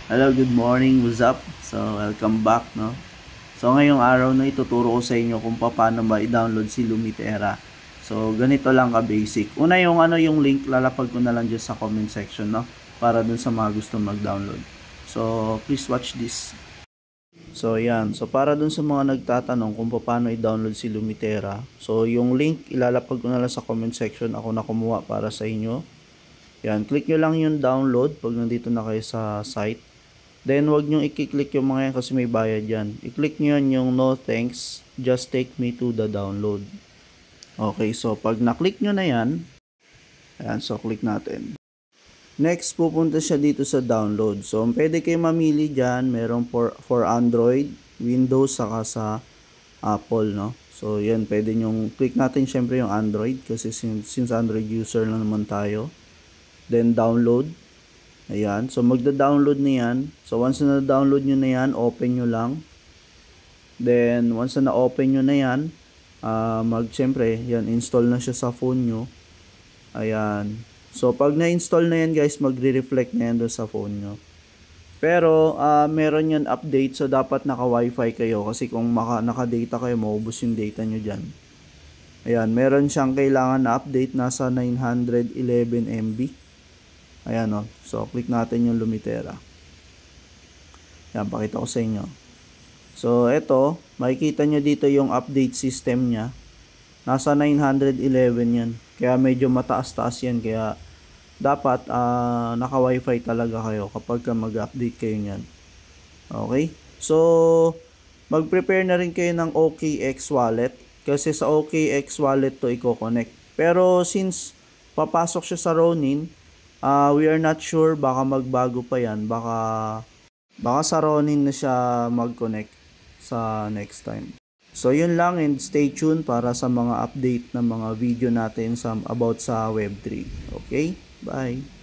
Hello, good morning, what's up? So, welcome back, no? So, ngayong araw na ituturo ko sa inyo kung paano ba i-download si Lumitera. So, ganito lang ka-basic. Una yung link, lalapag ko na lang dyan sa comment section, no? Para dun sa mga gusto mag-download. So, please watch this. So, yan. So, para dun sa mga nagtatanong kung paano i-download si Lumitera. So, yung link, ilalapag ko na lang sa comment section. Ako na kumuha para sa inyo. Yan, click nyo lang yung download pag nandito na kayo sa site. Then, wag nyo i-click yung mga yan kasi may bayad yan. I-click nyo yung no thanks, just take me to the download. Okay, so pag na-click nyo na yan, ayan, so click natin. Next, pupunta siya dito sa download. So, pwede kayo mamili dyan. Meron for Android, Windows, saka sa Apple, no? So, yan, pwede nyong click natin syempre yung Android kasi since Android user lang naman tayo. Then, download. Ayan. So, magda-download na yan. So, once na na-download nyo na yan, open nyo lang. Then, once na na-open nyo na yan, syempre, yan, install na siya sa phone nyo. Ayan. So, pag na-install na yan, guys, magre-reflect na yan doon sa phone nyo. Pero, meron yan update. So, dapat naka-wifi kayo. Kasi kung naka-data kayo, maubos yung data nyo dyan. Ayan. Meron siyang kailangan na update. Nasa 911 MB. Ayan o. So, click natin yung Lumitera. Ayan, pakita ko sa inyo. So, eto, makikita nyo dito yung update system niya. Nasa 911 yan. Kaya medyo mataas-taas yan. Kaya, dapat naka-wifi talaga kayo kapag mag-update kayo nyan. Okay? So, mag-prepare na rin kayo ng OKX wallet. Kasi sa OKX wallet to i-connect. Pero, since papasok siya sa Ronin, we are not sure, baka magbago pa yan, baka sa Ronin na siya mag-connect sa next time. So yun lang, and stay tuned para sa mga update ng mga video natin about sa Web3. Okay? Bye!